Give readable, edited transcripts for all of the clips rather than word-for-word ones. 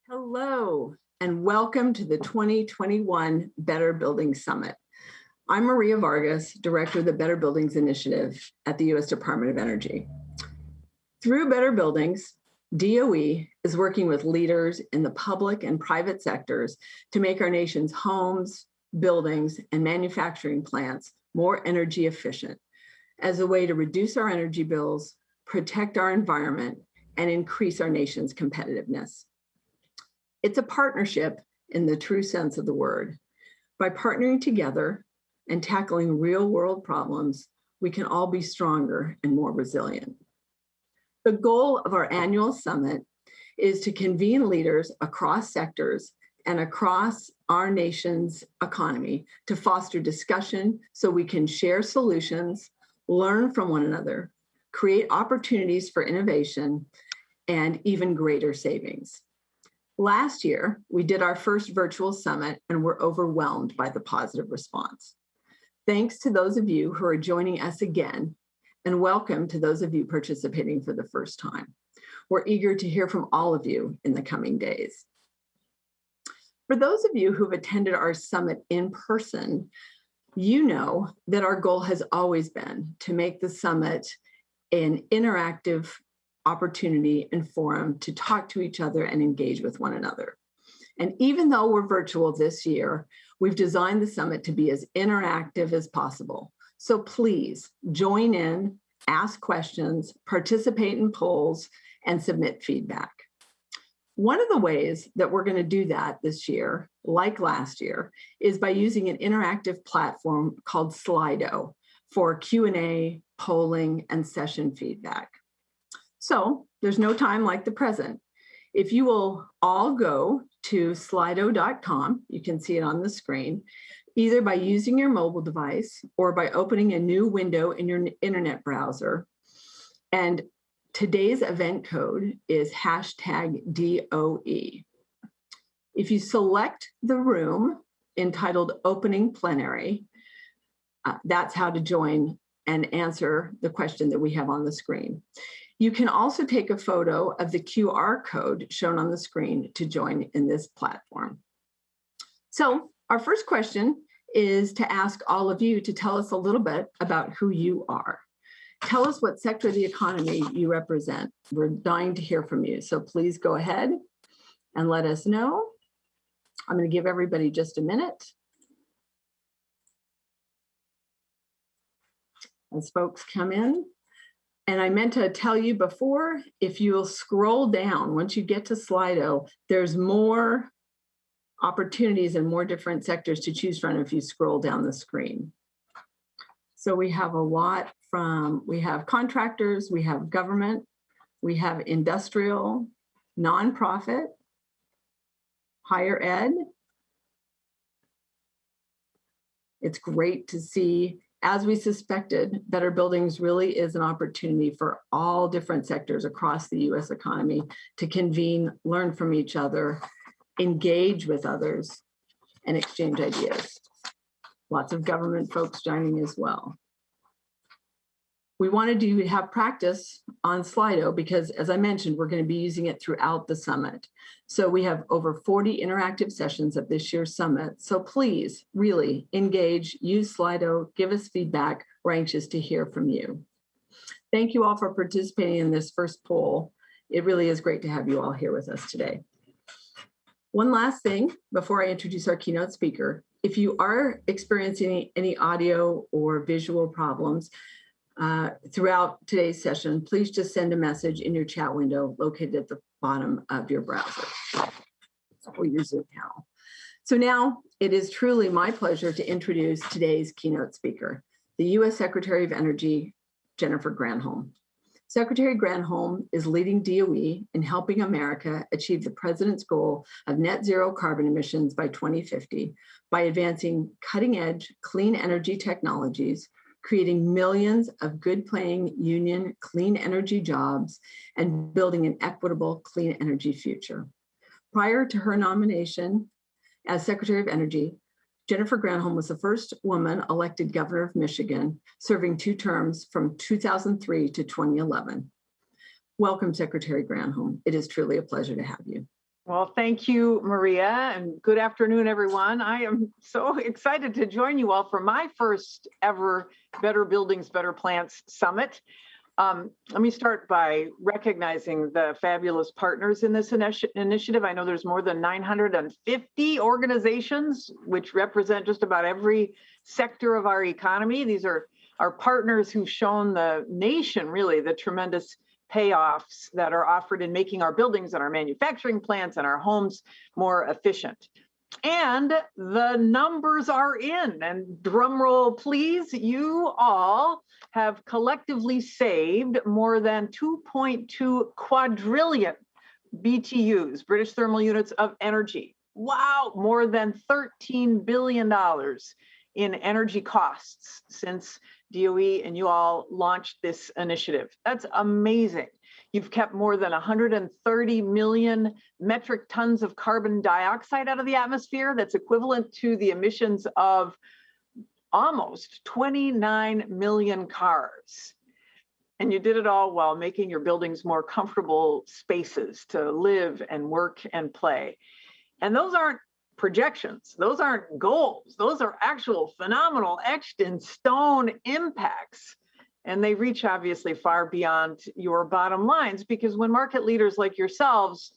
Hello, and welcome to the 2021 Better Buildings Summit. I'm Maria Vargas, Director of the Better Buildings Initiative at the U.S. Department of Energy. Through Better Buildings, DOE is working with leaders in the public and private sectors to make our nation's homes, buildings, and manufacturing plants more energy efficient as a way to reduce our energy bills, protect our environment, and increase our nation's competitiveness. It's a partnership in the true sense of the word. By partnering together and tackling real-world problems, we can all be stronger and more resilient. The goal of our annual summit is to convene leaders across sectors and across our nation's economy to foster discussion so we can share solutions, learn from one another, create opportunities for innovation, and even greater savings. Last year, we did our first virtual summit and were overwhelmed by the positive response. Thanks to those of you who are joining us again, and welcome to those of you participating for the first time. We're eager to hear from all of you in the coming days. For those of you who've attended our summit in person, you know that our goal has always been to make the summit an interactive opportunity and forum to talk to each other and engage with one another. And even though we're virtual this year, we've designed the summit to be as interactive as possible. So please join in, ask questions, participate in polls, and submit feedback. One of the ways that we're going to do that this year, like last year, is by using an interactive platform called Slido for Q&A, polling, and session feedback. So there's no time like the present. If you will all go to slido.com, you can see it on the screen, either by using your mobile device or by opening a new window in your internet browser. And today's event code is #DOE. If you select the room entitled Opening Plenary, that's how to join and answer the question that we have on the screen. You can also take a photo of the QR code shown on the screen to join in this platform. So our first question is to ask all of you to tell us a little bit about who you are. Tell us what sector of the economy you represent. We're dying to hear from you, so please go ahead and let us know. I'm going to give everybody just a minute as folks come in. And I meant to tell you before, if you'll scroll down, once you get to Slido, there's more opportunities and more different sectors to choose from if you scroll down the screen. So we have a lot we have contractors, we have government, we have industrial, nonprofit, higher ed. It's great to see. As we suspected, Better Buildings really is an opportunity for all different sectors across the U.S. economy to convene, learn from each other, engage with others, and exchange ideas. Lots of government folks joining as well. We wanted to have practice on Slido because, as I mentioned, we're going to be using it throughout the summit. So we have over 40 interactive sessions at this year's summit. So please, really engage, use Slido, give us feedback. We're anxious to hear from you. Thank you all for participating in this first poll. It really is great to have you all here with us today. One last thing before I introduce our keynote speaker. If you are experiencing any audio or visual problems, throughout today's session, please just send a message in your chat window located at the bottom of your browser or your Zoom panel. So now it is truly my pleasure to introduce today's keynote speaker, the U.S. Secretary of Energy, Jennifer Granholm. Secretary Granholm is leading DOE in helping America achieve the president's goal of net zero carbon emissions by 2050 by advancing cutting-edge clean energy technologies, creating millions of good-paying union clean energy jobs, and building an equitable clean energy future. Prior to her nomination as Secretary of Energy, Jennifer Granholm was the first woman elected governor of Michigan, serving 2 terms from 2003 to 2011. Welcome, Secretary Granholm. It is truly a pleasure to have you. Well, thank you, Maria, and good afternoon, everyone. I am so excited to join you all for my first ever Better Buildings, Better Plants Summit. Let me start by recognizing the fabulous partners in this initiative. I know there's more than 950 organizations, which represent just about every sector of our economy. These are our partners who've shown the nation, really, the tremendous payoffs that are offered in making our buildings and our manufacturing plants and our homes more efficient. And the numbers are in, and drum roll, please, you all have collectively saved more than 2.2 quadrillion BTUs, British thermal units of energy. Wow, more than $13 billion in energy costs since DOE and you all launched this initiative. That's amazing. You've kept more than 130 million metric tons of carbon dioxide out of the atmosphere. That's equivalent to the emissions of almost 29 million cars. And you did it all while making your buildings more comfortable spaces to live and work and play. And those aren't projections. Those aren't goals. Those are actual phenomenal etched in stone impacts. And they reach obviously far beyond your bottom lines, because when market leaders like yourselves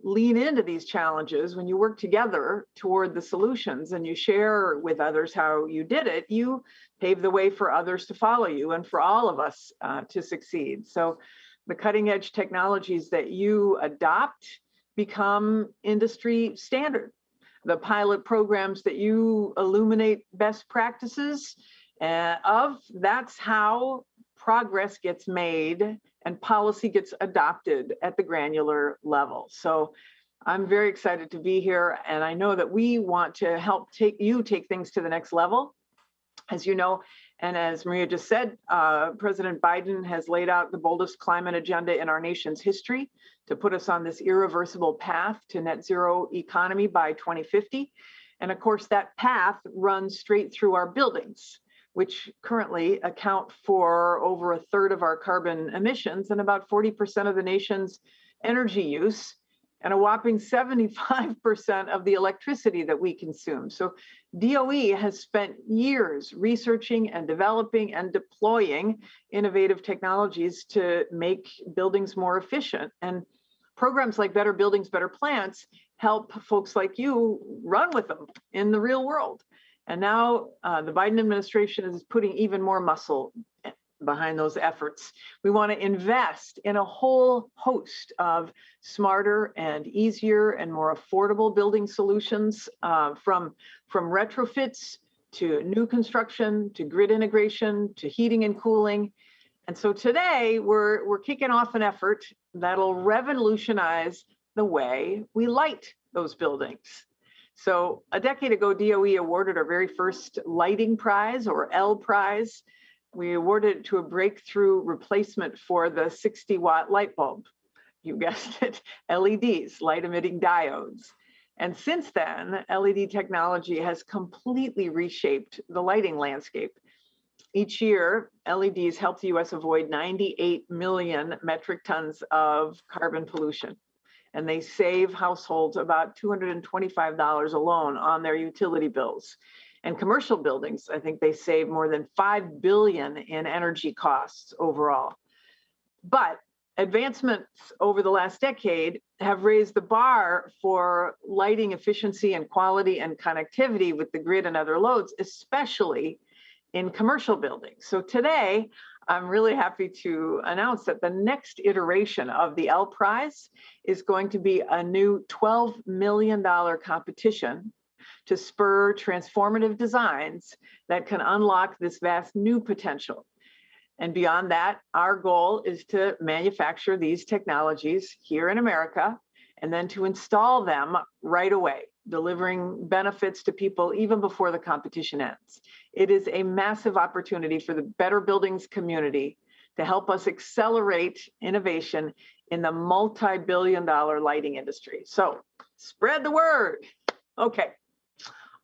lean into these challenges, when you work together toward the solutions and you share with others how you did it, you pave the way for others to follow you and for all of us to succeed. So the cutting edge technologies that you adopt become industry standard. The pilot programs that you illuminate best practices that's how progress gets made and policy gets adopted at the granular level. So I'm very excited to be here, and I know that we want to help take things to the next level. As you know, and as Maria just said, President Biden has laid out the boldest climate agenda in our nation's history to put us on this irreversible path to net zero economy by 2050. And of course, that path runs straight through our buildings, which currently account for over a third of our carbon emissions and about 40% of the nation's energy use, and a whopping 75% of the electricity that we consume. So DOE has spent years researching and developing and deploying innovative technologies to make buildings more efficient. And programs like Better Buildings, Better Plants help folks like you run with them in the real world. And now the Biden administration is putting even more muscle behind those efforts. We want to invest in a whole host of smarter and easier and more affordable building solutions, from retrofits to new construction to grid integration to heating and cooling. And so today we're kicking off an effort that'll revolutionize the way we light those buildings. So a decade ago, DOE awarded our very first lighting prize, or L prize. We awarded it to a breakthrough replacement for the 60-watt light bulb. You guessed it, LEDs, light-emitting diodes. And since then, LED technology has completely reshaped the lighting landscape. Each year, LEDs help the US avoid 98 million metric tons of carbon pollution. And they save households about $225 alone on their utility bills. And commercial buildings, I think they save more than $5 billion in energy costs overall. But advancements over the last decade have raised the bar for lighting efficiency and quality and connectivity with the grid and other loads, especially in commercial buildings. So today, I'm really happy to announce that the next iteration of the L Prize is going to be a new $12 million competition to spur transformative designs that can unlock this vast new potential. And beyond that, our goal is to manufacture these technologies here in America and then to install them right away, delivering benefits to people even before the competition ends. It is a massive opportunity for the Better Buildings community to help us accelerate innovation in the multi-billion-dollar lighting industry. So spread the word. Okay.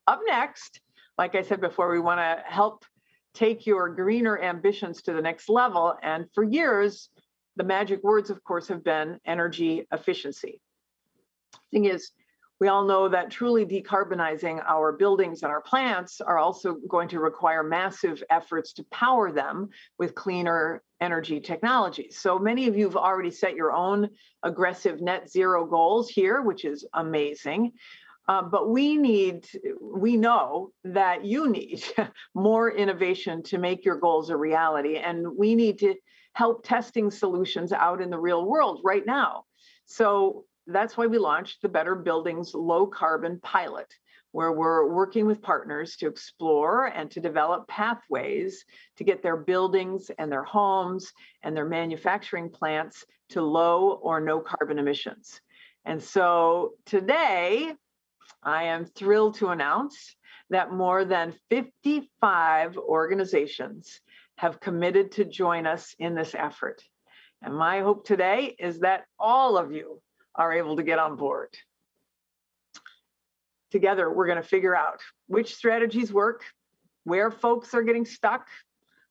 Up next, like I said before, we want to help take your greener ambitions to the next level. And for years, the magic words, of course, have been energy efficiency. Thing is, we all know that truly decarbonizing our buildings and our plants are also going to require massive efforts to power them with cleaner energy technologies. So many of you have already set your own aggressive net zero goals here, which is amazing. But we know that you need more innovation to make your goals a reality. And we need to help testing solutions out in the real world right now. So that's why we launched the Better Buildings Low Carbon Pilot, where we're working with partners to explore and to develop pathways to get their buildings and their homes and their manufacturing plants to low or no carbon emissions. And so today, I am thrilled to announce that more than 55 organizations have committed to join us in this effort. And my hope today is that all of you are able to get on board. Together, we're going to figure out which strategies work, where folks are getting stuck,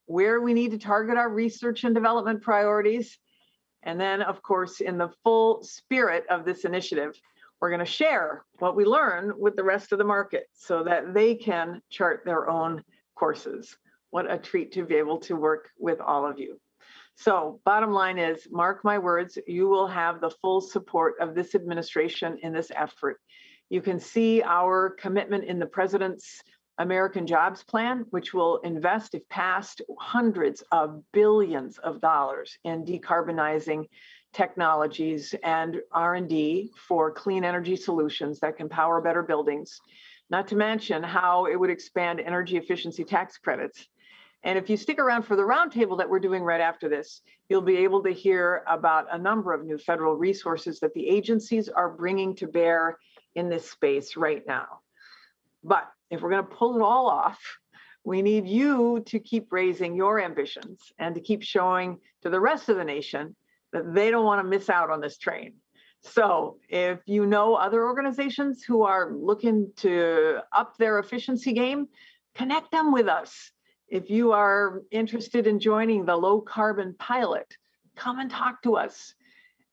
where we need to target our research and development priorities. And then, of course, in the full spirit of this initiative, we're going to share what we learn with the rest of the market so that they can chart their own courses. What a treat to be able to work with all of you. So bottom line is, mark my words, you will have the full support of this administration in this effort. You can see our commitment in the President's American Jobs Plan, which will invest, if passed, hundreds of billions of dollars in decarbonizing technologies and R&D for clean energy solutions that can power better buildings, not to mention how it would expand energy efficiency tax credits. And if you stick around for the roundtable that we're doing right after this, you'll be able to hear about a number of new federal resources that the agencies are bringing to bear in this space right now. But if we're going to pull it all off, we need you to keep raising your ambitions and to keep showing to the rest of the nation that they don't want to miss out on this train. So if you know other organizations who are looking to up their efficiency game, connect them with us. If you are interested in joining the low carbon pilot, come and talk to us.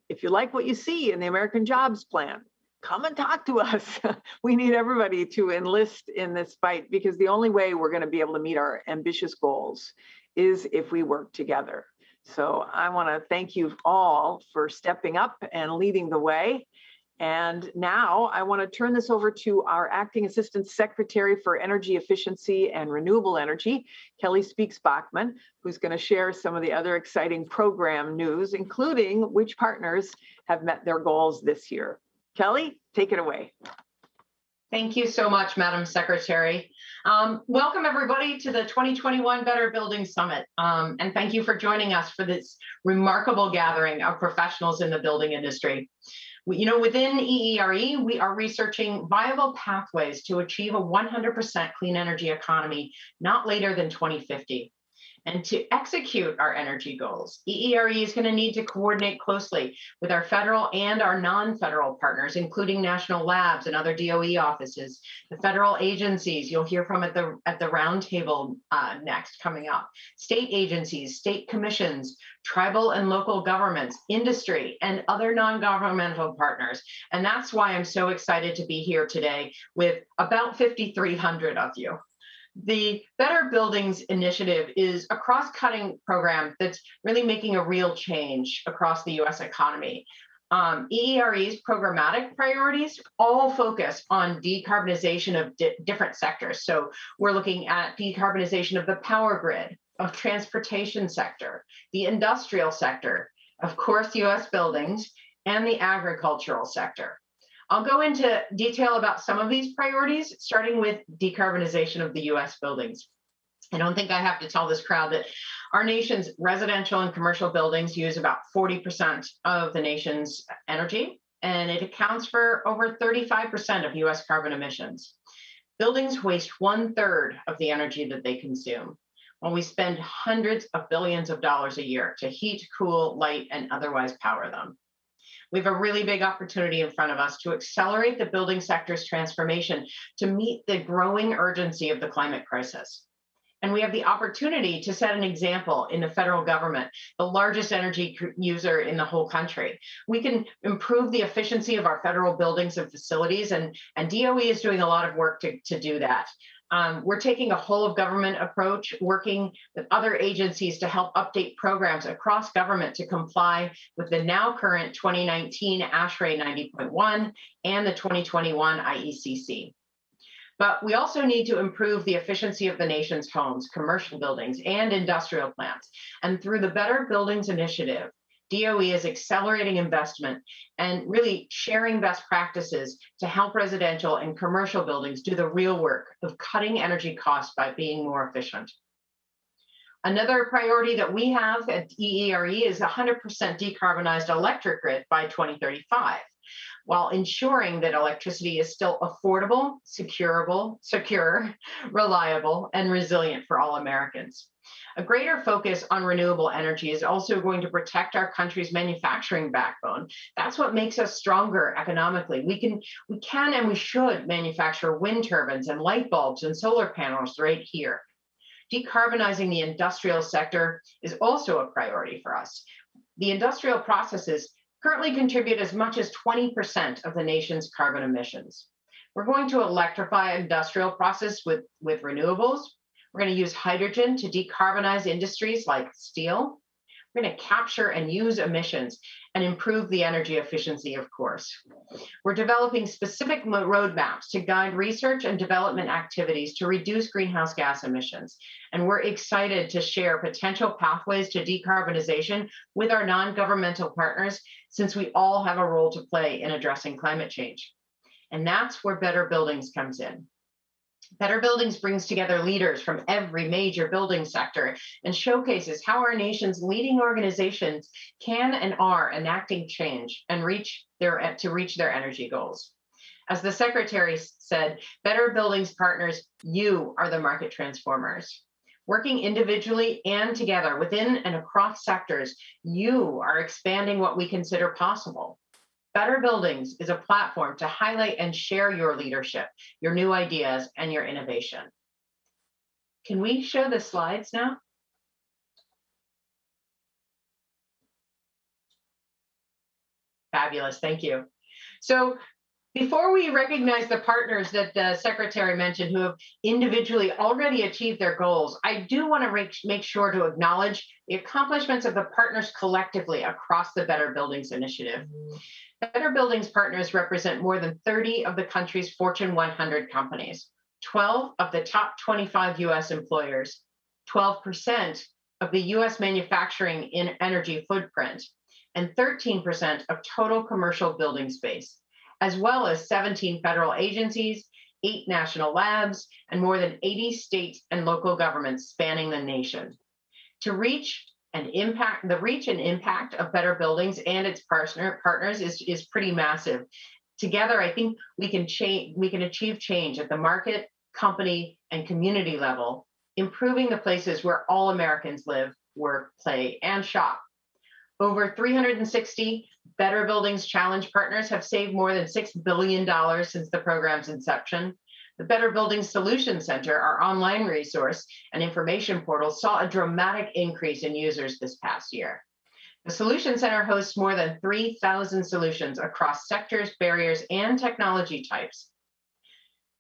If you like what you see in the American Jobs Plan, come and talk to us. We need everybody to enlist in this fight, because the only way we're going to be able to meet our ambitious goals is if we work together. So I want to thank you all for stepping up and leading the way. And now I want to turn this over to our Acting Assistant Secretary for Energy Efficiency and Renewable Energy, Kelly Speaks-Bachman, who's going to share some of the other exciting program news, including which partners have met their goals this year. Kelly, take it away. Thank you so much, Madam Secretary. Welcome, everybody, to the 2021 Better Buildings Summit. And thank you for joining us for this remarkable gathering of professionals in the building industry. Within EERE, we are researching viable pathways to achieve a 100% clean energy economy not later than 2050. And to execute our energy goals, EERE is going to need to coordinate closely with our federal and our non-federal partners, including national labs and other DOE offices, the federal agencies you'll hear from at the roundtable next coming up, state agencies, state commissions, tribal and local governments, industry, and other non-governmental partners. And that's why I'm so excited to be here today with about 5,300 of you. The Better Buildings Initiative is a cross-cutting program that's really making a real change across the U.S. economy. EERE's programmatic priorities all focus on decarbonization of different sectors. So we're looking at decarbonization of the power grid, of transportation sector, the industrial sector, of course, U.S. buildings, and the agricultural sector. I'll go into detail about some of these priorities, starting with decarbonization of the U.S. buildings. I don't think I have to tell this crowd that our nation's residential and commercial buildings use about 40% of the nation's energy, and it accounts for over 35% of U.S. carbon emissions. Buildings waste 1/3 of the energy that they consume, while we spend hundreds of billions of dollars a year to heat, cool, light, and otherwise power them. We have a really big opportunity in front of us to accelerate the building sector's transformation to meet the growing urgency of the climate crisis. And we have the opportunity to set an example in the federal government, the largest energy user in the whole country. We can improve the efficiency of our federal buildings and facilities, and DOE is doing a lot of work to do that. We're taking a whole of government approach, working with other agencies to help update programs across government to comply with the now current 2019 ASHRAE 90.1 and the 2021 IECC. But we also need to improve the efficiency of the nation's homes, commercial buildings, and industrial plants. And through the Better Buildings Initiative, DOE is accelerating investment and really sharing best practices to help residential and commercial buildings do the real work of cutting energy costs by being more efficient. Another priority that we have at EERE is 100% decarbonized electric grid by 2035, while ensuring that electricity is still affordable, secure, reliable, and resilient for all Americans. A greater focus on renewable energy is also going to protect our country's manufacturing backbone. That's what makes us stronger economically. We can and we should manufacture wind turbines and light bulbs and solar panels right here. Decarbonizing the industrial sector is also a priority for us. The industrial processes currently contribute as much as 20% of the nation's carbon emissions. We're going to electrify industrial process with renewables. We're going to use hydrogen to decarbonize industries like steel. We're going to capture and use emissions and improve the energy efficiency, of course. We're developing specific roadmaps to guide research and development activities to reduce greenhouse gas emissions. And we're excited to share potential pathways to decarbonization with our non-governmental partners, since we all have a role to play in addressing climate change. And that's where Better Buildings comes in. Better Buildings brings together leaders from every major building sector and showcases how our nation's leading organizations can and are enacting change and reach their energy goals. As the Secretary said, Better Buildings partners, you are the market transformers. Working individually and together within and across sectors, you are expanding what we consider possible. Better Buildings is a platform to highlight and share your leadership, your new ideas, and your innovation. Can we show the slides now? Fabulous, thank you. So before we recognize the partners that the Secretary mentioned who have individually already achieved their goals, I do want to make sure to acknowledge the accomplishments of the partners collectively across the Better Buildings Initiative. Better Buildings partners represent more than 30 of the country's Fortune 100 companies, 12 of the top 25 US employers, 12% of the US manufacturing in energy footprint, and 13% of total commercial building space, as well as 17 federal agencies, 8 national labs, and more than 80 state and local governments spanning the nation. To reach and impact, the reach and impact of Better Buildings and its partners is pretty massive. Together, I think we can achieve change at the market, company, and community level, improving the places where all Americans live, work, play, and shop. Over 360 Better Buildings Challenge partners have saved more than $6 billion since the program's inception. The Better Buildings Solution Center, our online resource and information portal, saw a dramatic increase in users this past year. The Solution Center hosts more than 3,000 solutions across sectors, barriers, and technology types.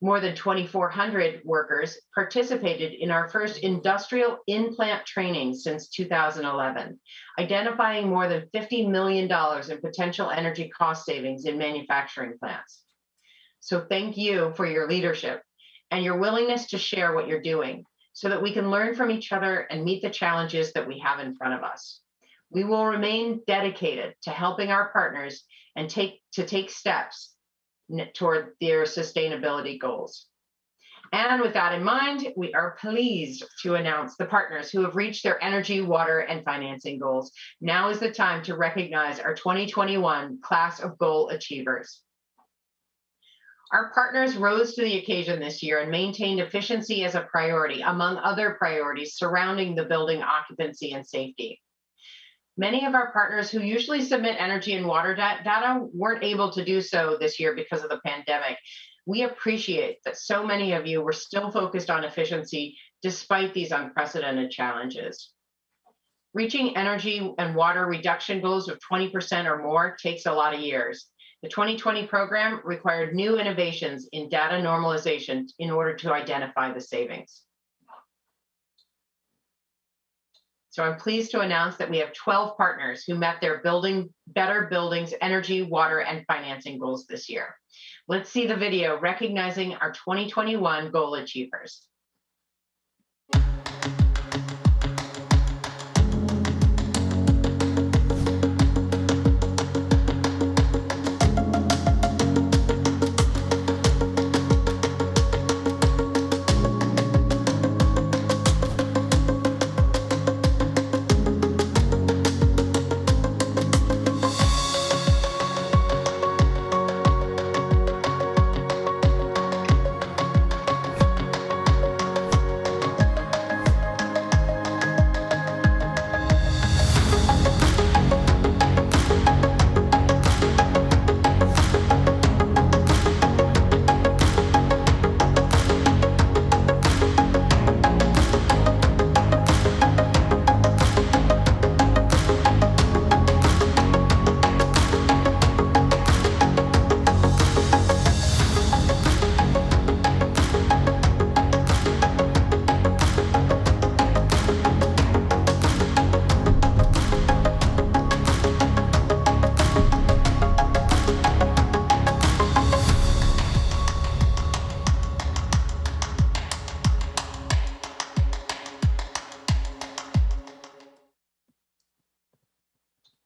More than 2,400 workers participated in our first industrial in-plant training since 2011, identifying more than $50 million in potential energy cost savings in manufacturing plants. So thank you for your leadership and your willingness to share what you're doing so that we can learn from each other and meet the challenges that we have in front of us. We will remain dedicated to helping our partners and take steps toward their sustainability goals. And with that in mind, we are pleased to announce the partners who have reached their energy, water, and financing goals. Now is the time to recognize our 2021 class of goal achievers. Our partners rose to the occasion this year and maintained efficiency as a priority, among other priorities surrounding the building occupancy and safety. Many of our partners who usually submit energy and water data weren't able to do so this year because of the pandemic. We appreciate that so many of you were still focused on efficiency despite these unprecedented challenges. Reaching energy and water reduction goals of 20% or more takes a lot of years. The 2020 program required new innovations in data normalization in order to identify the savings. So I'm pleased to announce that we have 12 partners who met their Better Buildings energy, water, and financing goals this year. Let's see the video recognizing our 2021 goal achievers.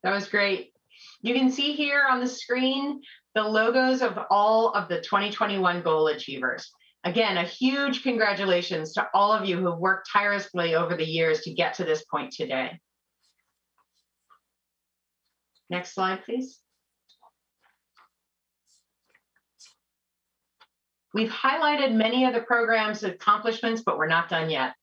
That was great. You can see here on the screen the logos of all of the 2021 goal achievers. Again, a huge congratulations to all of you who've worked tirelessly over the years to get to this point today. Next slide, please. We've highlighted many of the program's accomplishments, but we're not done yet.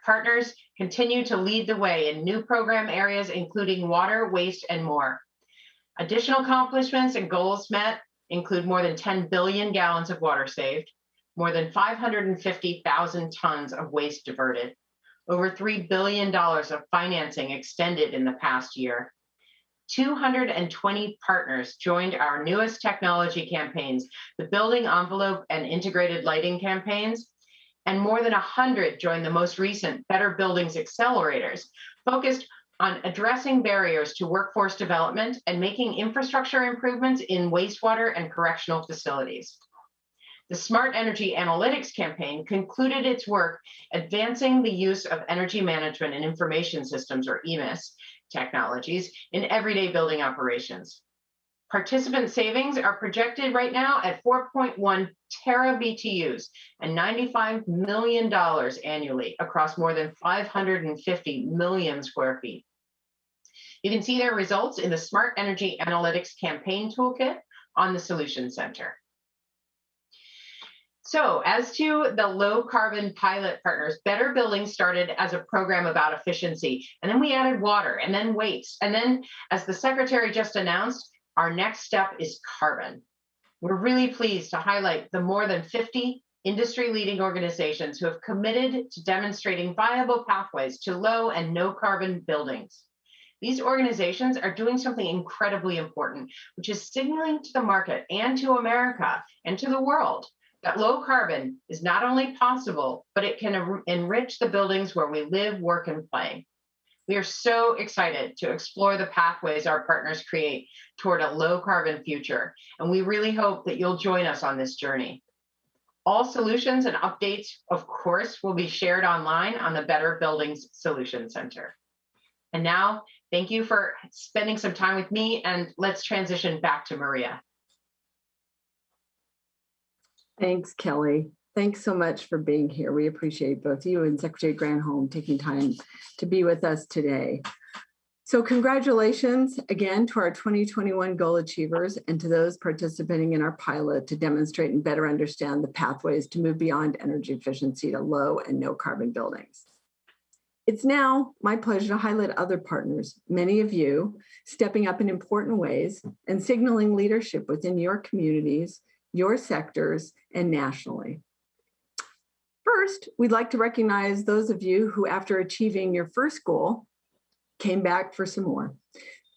Partners continue to lead the way in new program areas, including water, waste, and more. Additional accomplishments and goals met include more than 10 billion gallons of water saved, more than 550,000 tons of waste diverted, over $3 billion of financing extended in the past year. 220 partners joined our newest technology campaigns, the Building Envelope and Integrated Lighting campaigns, and more than 100 joined the most recent Better Buildings Accelerators, focused on addressing barriers to workforce development and making infrastructure improvements in wastewater and correctional facilities. The Smart Energy Analytics campaign concluded its work advancing the use of energy management and information systems, or EMIS, technologies in everyday building operations. Participant savings are projected right now at 4.1 tera-BTUs and $95 million annually across more than 550 million square feet. You can see their results in the Smart Energy Analytics Campaign Toolkit on the Solution Center. So as to the low carbon pilot partners, Better Buildings started as a program about efficiency, and then we added water and then waste. And then, as the secretary just announced, our next step is carbon. We're really pleased to highlight the more than 50 industry-leading organizations who have committed to demonstrating viable pathways to low and no carbon buildings. These organizations are doing something incredibly important, which is signaling to the market and to America and to the world that low carbon is not only possible, but it can enrich the buildings where we live, work, and play. We are so excited to explore the pathways our partners create toward a low carbon future, and we really hope that you'll join us on this journey. All solutions and updates, of course, will be shared online on the Better Buildings Solution Center. And now, thank you for spending some time with me, and let's transition back to Maria. Thanks, Kelly. Thanks so much for being here. We appreciate both you and Secretary Granholm taking time to be with us today. So congratulations again to our 2021 goal achievers and to those participating in our pilot to demonstrate and better understand the pathways to move beyond energy efficiency to low and no carbon buildings. It's now my pleasure to highlight other partners, many of you stepping up in important ways and signaling leadership within your communities, your sectors, and nationally. First, we'd like to recognize those of you who, after achieving your first goal, came back for some more.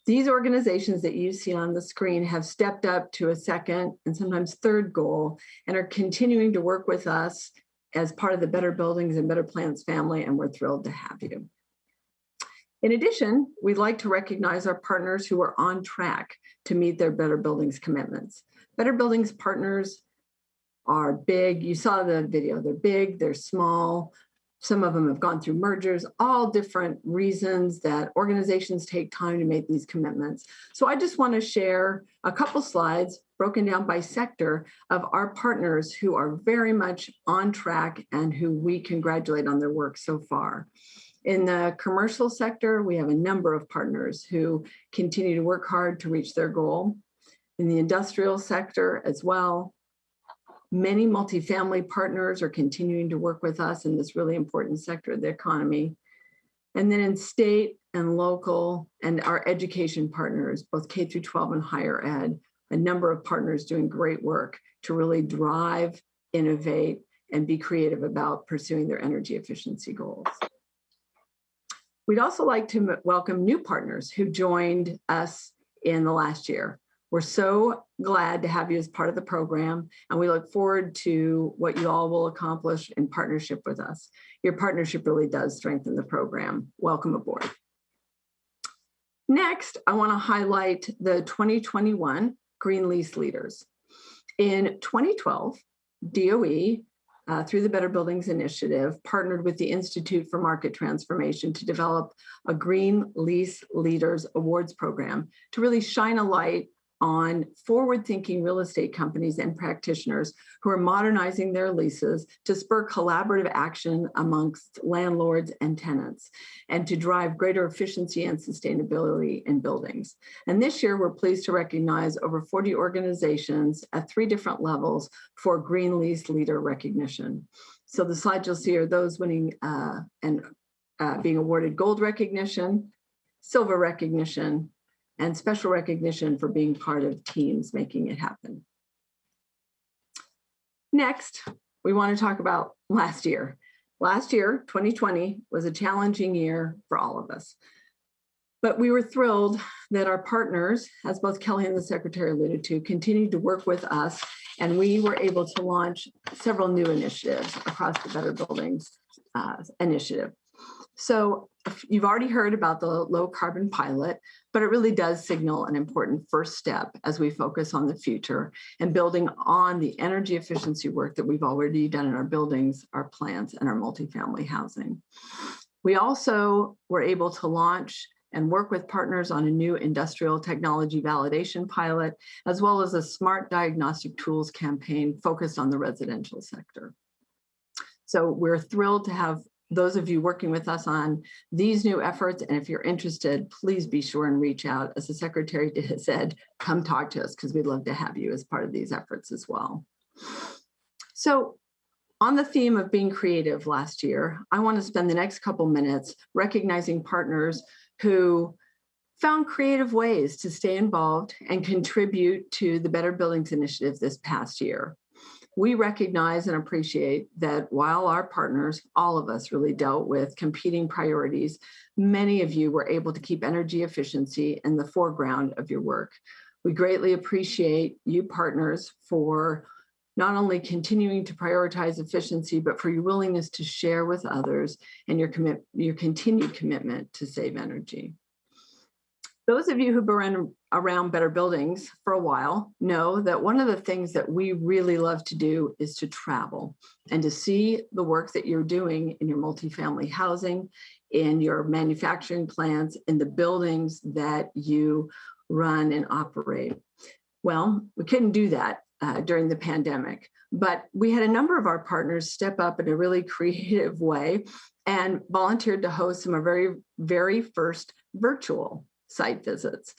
These organizations that you see on the screen have stepped up to a second and sometimes third goal and are continuing to work with us as part of the Better Buildings and Better Plants family, and we're thrilled to have you. In addition, we'd like to recognize our partners who are on track to meet their Better Buildings commitments. Better Buildings partners are big. You saw the video. They're big, they're small. Some of them have gone through mergers, all different reasons that organizations take time to make these commitments. So I just want to share a couple slides broken down by sector of our partners who are very much on track and who we congratulate on their work so far. In the commercial sector, we have a number of partners who continue to work hard to reach their goal. In the industrial sector as well, many multifamily partners are continuing to work with us in this really important sector of the economy. And then in state and local and our education partners, both K through 12 and higher ed, a number of partners doing great work to really drive, innovate, and be creative about pursuing their energy efficiency goals. We'd also like to welcome new partners who joined us in the last year. We're so glad to have you as part of the program, and we look forward to what you all will accomplish in partnership with us. Your partnership really does strengthen the program. Welcome aboard. Next, I want to highlight the 2021 Green Lease Leaders. In 2012, DOE, through the Better Buildings Initiative, partnered with the Institute for Market Transformation to develop a Green Lease Leaders Awards program to really shine a light on forward-thinking real estate companies and practitioners who are modernizing their leases to spur collaborative action amongst landlords and tenants and to drive greater efficiency and sustainability in buildings. And this year, we're pleased to recognize over 40 organizations at 3 different levels for Green Lease Leader recognition. So the slides you'll see are those winning and being awarded gold recognition, silver recognition, and special recognition for being part of teams making it happen. Next, we want to talk about last year. Last year, 2020, was a challenging year for all of us. But we were thrilled that our partners, as both Kelly and the Secretary alluded to, continued to work with us, and we were able to launch several new initiatives across the Better Buildings initiative. So you've already heard about the low carbon pilot, but it really does signal an important first step as we focus on the future and building on the energy efficiency work that we've already done in our buildings, our plants, and our multifamily housing. We also were able to launch and work with partners on a new industrial technology validation pilot, as well as a smart diagnostic tools campaign focused on the residential sector. So we're thrilled to have those of you working with us on these new efforts. And if you're interested, please be sure and reach out. As the Secretary has said, come talk to us because we'd love to have you as part of these efforts as well. So on the theme of being creative last year, I want to spend the next couple minutes recognizing partners who found creative ways to stay involved and contribute to the Better Buildings Initiative this past year. We recognize and appreciate that while our partners, all of us, really dealt with competing priorities, many of you were able to keep energy efficiency in the foreground of your work. We greatly appreciate you partners for not only continuing to prioritize efficiency, but for your willingness to share with others and your continued commitment to save energy. Those of you who've been around Better Buildings for a while know that one of the things that we really love to do is to travel and to see the work that you're doing in your multifamily housing, in your manufacturing plants, in the buildings that you run and operate. Well, we couldn't do that during the pandemic, but we had a number of our partners step up in a really creative way and volunteered to host some of our very first virtual site visits,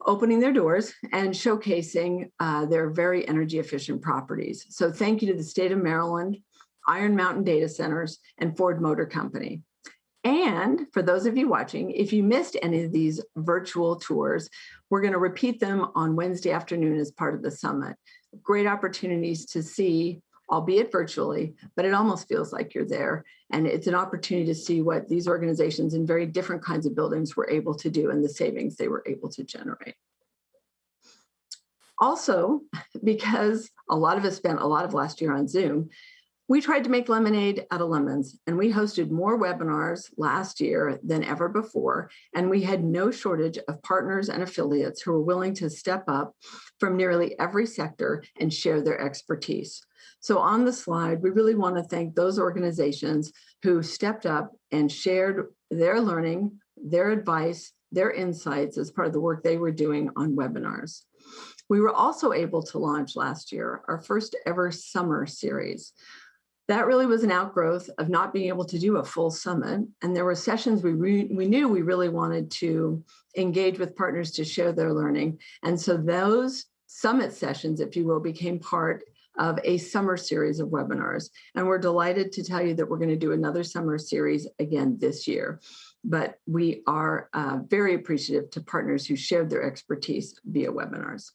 opening their doors and showcasing their very energy efficient properties. So thank you to the state of Maryland, Iron Mountain Data Centers, and Ford Motor Company. And for those of you watching, if you missed any of these virtual tours, we're going to repeat them on Wednesday afternoon as part of the summit. Great opportunities to see albeit virtually, but it almost feels like you're there. And it's an opportunity to see what these organizations in very different kinds of buildings were able to do and the savings they were able to generate. Also, because a lot of us spent a lot of last year on Zoom, we tried to make lemonade out of lemons, and we hosted more webinars last year than ever before, and we had no shortage of partners and affiliates who were willing to step up from nearly every sector and share their expertise. So on the slide, we really want to thank those organizations who stepped up and shared their learning, their advice, their insights as part of the work they were doing on webinars. We were also able to launch last year our first ever summer series. That really was an outgrowth of not being able to do a full summit. And there were sessions we knew we really wanted to engage with partners to share their learning. And so those summit sessions, if you will, became part of a summer series of webinars. And we're delighted to tell you that we're going to do another summer series again this year. But we are very appreciative to partners who shared their expertise via webinars.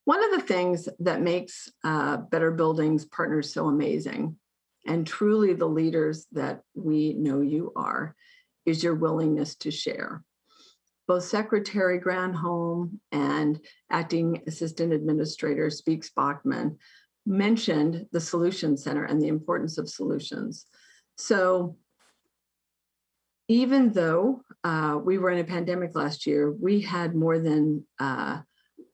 One of the things that makes Better Buildings partners so amazing, and truly the leaders that we know you are, is your willingness to share. Both Secretary Granholm and Acting Assistant Administrator Speaks Bachman mentioned the Solution Center and the importance of solutions. So even though we were in a pandemic last year, we had more than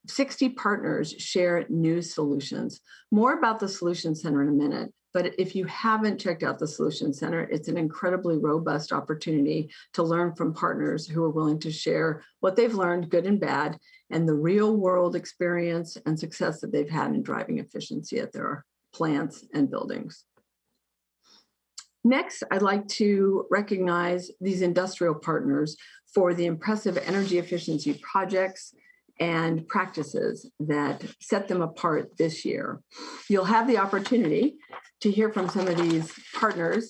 60 partners share new solutions. More about the Solution Center in a minute, but if you haven't checked out the Solution Center, it's an incredibly robust opportunity to learn from partners who are willing to share what they've learned, good and bad, and the real world experience and success that they've had in driving efficiency at their plants and buildings. Next, I'd like to recognize these industrial partners for the impressive energy efficiency projects and practices that set them apart this year. You'll have the opportunity to hear from some of these partners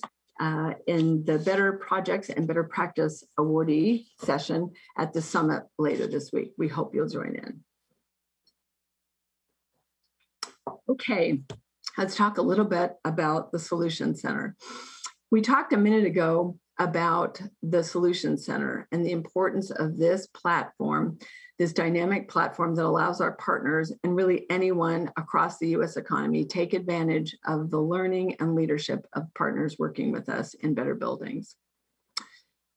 in the Better Projects and Better Practice awardee session at the summit later this week. We hope you'll join in. Okay, let's talk a little bit about the Solution Center. We talked a minute ago about the Solution Center and the importance of this platform, this dynamic platform that allows our partners and really anyone across the U.S. economy take advantage of the learning and leadership of partners working with us in Better Buildings.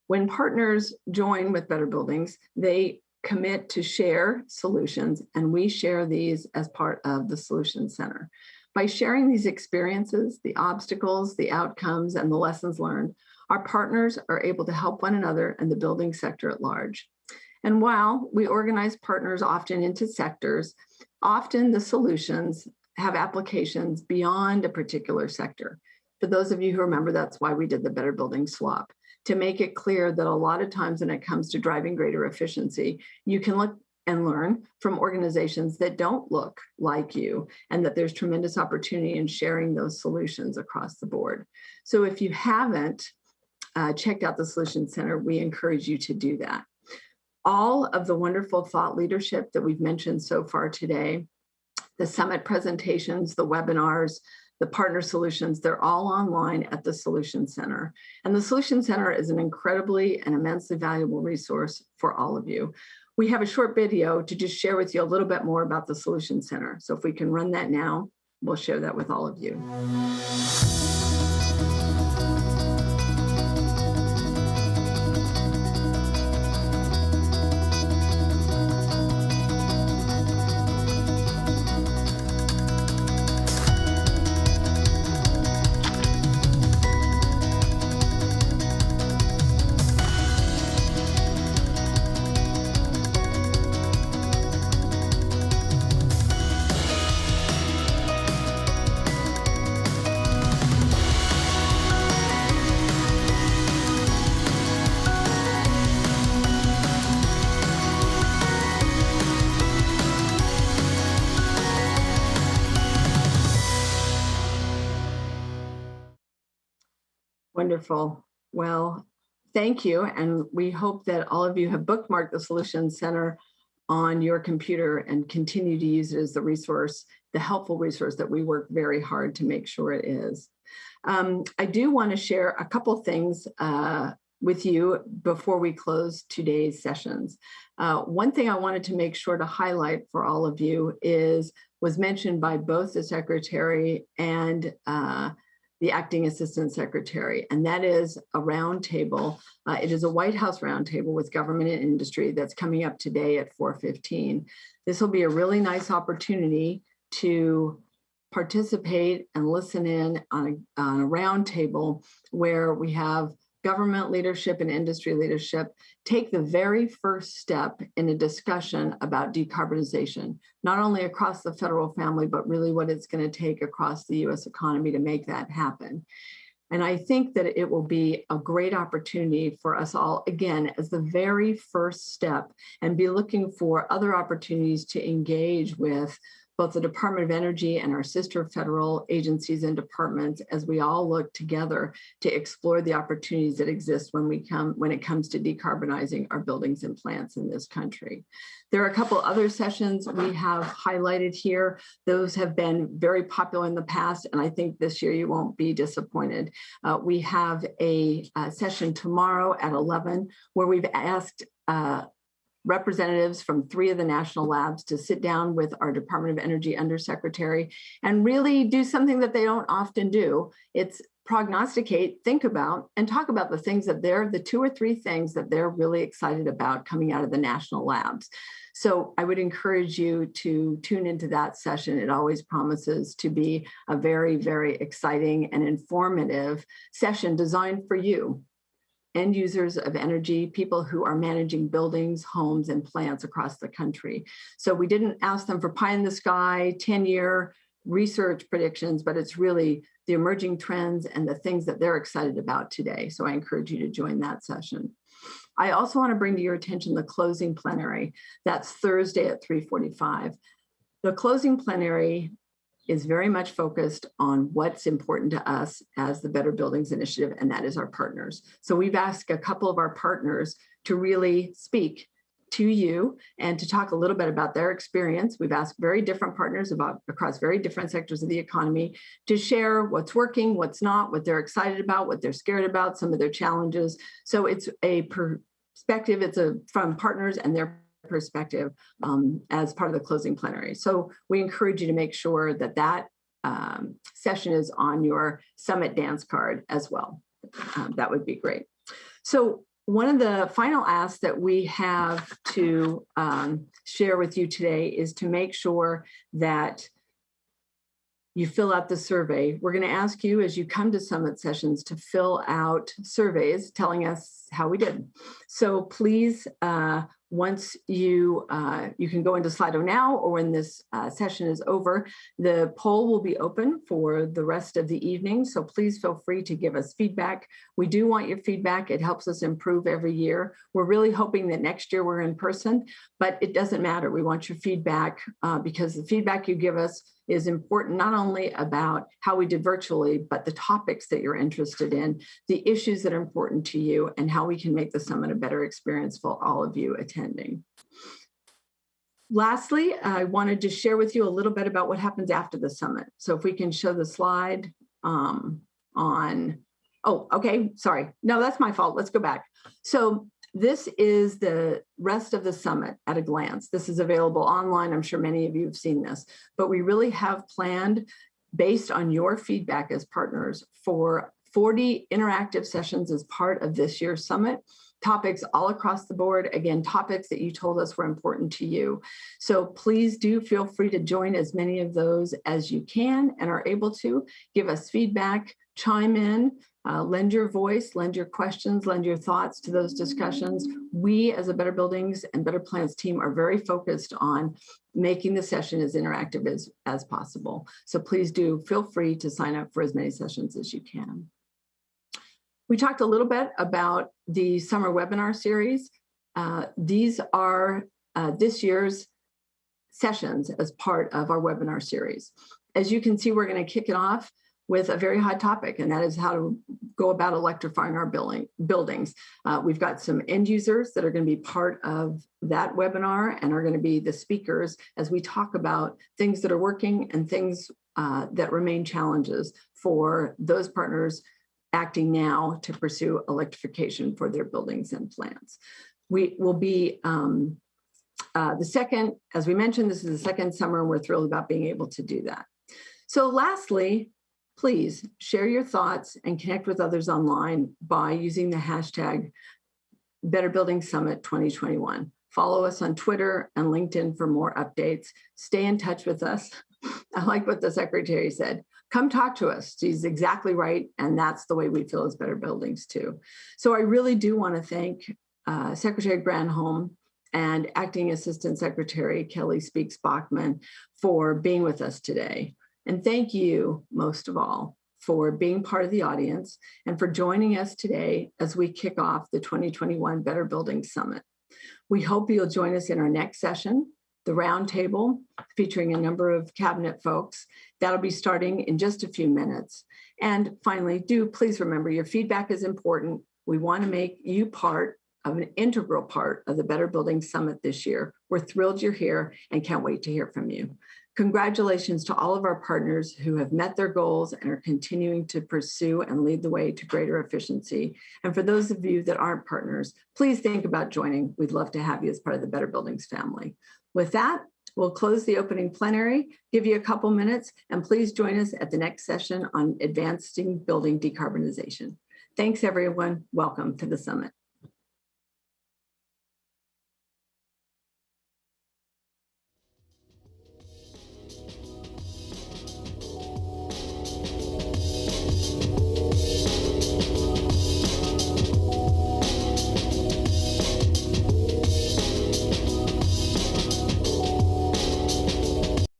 When partners join with Better Buildings, they commit to share solutions, and we share these as part of the Solution Center. By sharing these experiences, the obstacles, the outcomes, and the lessons learned, our partners are able to help one another and the building sector at large. And while we organize partners often into sectors, often the solutions have applications beyond a particular sector. For those of you who remember, that's why we did the Better Building Swap, to make it clear that a lot of times when it comes to driving greater efficiency, you can look and learn from organizations that don't look like you, and that there's tremendous opportunity in sharing those solutions across the board. So if you haven't checked out the Solution Center, we encourage you to do that. All of the wonderful thought leadership that we've mentioned so far today, the summit presentations, the webinars, the partner solutions, they're all online at the Solution Center. And the Solution Center is an incredibly and immensely valuable resource for all of you. We have a short video to just share with you a little bit more about the Solution Center. So if we can run that now, we'll share that with all of you. Wonderful. Well, thank you. And we hope that all of you have bookmarked the Solution Center on your computer and continue to use it as the resource the helpful resource that we work very hard to make sure it is. I do want to share a couple things with you before we close today's sessions. One thing I wanted to make sure to highlight for all of you was mentioned by both the Secretary and the Acting Assistant Secretary, and that is a roundtable. It is a White House roundtable with government and industry that's coming up today at 4:15. This will be a really nice opportunity to participate and listen in on a roundtable where we have government leadership and industry leadership take the very first step in a discussion about decarbonization, not only across the federal family, but really what it's going to take across the US economy to make that happen. And I think that it will be a great opportunity for us all, again, as the very first step, and be looking for other opportunities to engage with both the Department of Energy and our sister federal agencies and departments as we all look together to explore the opportunities that exist when it comes to decarbonizing our buildings and plants in this country. There are a couple other sessions we have highlighted here. Those have been very popular in the past, and I think this year you won't be disappointed. We have a session tomorrow at 11 where we've asked representatives from 3 of the national labs to sit down with our Department of Energy Undersecretary and really do something that they don't often do. It's prognosticate, think about, and talk about the things that the 2 or 3 things that they're really excited about coming out of the national labs. So I would encourage you to tune into that session. It always promises to be a very, very exciting and informative session designed for you, end users of energy, people who are managing buildings, homes, and plants across the country. So we didn't ask them for pie in the sky, 10-year research predictions, but it's really the emerging trends and the things that they're excited about today. So I encourage you to join that session. I also want to bring to your attention the closing plenary. That's Thursday at 3:45. The closing plenary is very much focused on what's important to us as the Better Buildings Initiative, and that is our partners. So we've asked a couple of our partners to really speak to you and to talk a little bit about their experience. We've asked very different partners across very different sectors of the economy to share what's working, what's not, what they're excited about, what they're scared about, some of their challenges. So it's a perspective, from partners and their perspective as part of the closing plenary. So we encourage you to make sure that session is on your summit dance card as well. That would be great. So one of the final asks that we have to share with you today is to make sure that you fill out the survey. We're going to ask you as you come to summit sessions to fill out surveys telling us how we did. So please, once you can go into Slido now, or when this session is over, the poll will be open for the rest of the evening. So please feel free to give us feedback. We do want your feedback. It helps us improve every year. We're really hoping that next year we're in person, but it doesn't matter. We want your feedback because the feedback you give us is important, not only about how we did virtually, but the topics that you're interested in, the issues that are important to you, and how we can make the summit a better experience for all of you attending. Lastly, I wanted to share with you a little bit about what happens after the summit. So if we can show the slide okay, sorry. No, that's my fault. Let's go back. So this is the rest of the summit at a glance. This is available online. I'm sure many of you have seen this, but we really have planned, based on your feedback as partners, for 40 interactive sessions as part of this year's summit. Topics all across the board, again, topics that you told us were important to you. So please do feel free to join as many of those as you can and are able to. Give us feedback, chime in, lend your voice, lend your questions, lend your thoughts to those discussions. We as a Better Buildings and Better Plants team are very focused on making the session as interactive as possible. So please do feel free to sign up for as many sessions as you can. We talked a little bit about the summer webinar series. These are this year's sessions as part of our webinar series. As you can see, we're going to kick it off with a very hot topic, and that is how to go about electrifying our buildings. We've got some end users that are going to be part of that webinar and are going to be the speakers as we talk about things that are working and things that remain challenges for those partners acting now to pursue electrification for their buildings and plants. We will be the second, as we mentioned, this is the second summer, and we're thrilled about being able to do that. So lastly, please share your thoughts and connect with others online by using the hashtag Better Building Summit 2021. Follow us on Twitter and LinkedIn for more updates. Stay in touch with us. I like what the secretary said. Come talk to us. She's exactly right. And that's the way we feel as Better Buildings too. So I really do want to thank Secretary Granholm and Acting Assistant Secretary Kelly Speaks Bachman for being with us today. And thank you, most of all, for being part of the audience and for joining us today as we kick off the 2021 Better Buildings Summit. We hope you'll join us in our next session, the roundtable, featuring a number of cabinet folks. That'll be starting in just a few minutes. And finally, please remember your feedback is important. We want to make you part of an integral part of the Better Buildings Summit this year. We're thrilled you're here and can't wait to hear from you. Congratulations to all of our partners who have met their goals and are continuing to pursue and lead the way to greater efficiency. And for those of you that aren't partners, please think about joining. We'd love to have you as part of the Better Buildings family. With that, we'll close the opening plenary, give you a couple minutes, and please join us at the next session on advancing building decarbonization. Thanks, everyone. Welcome to the summit.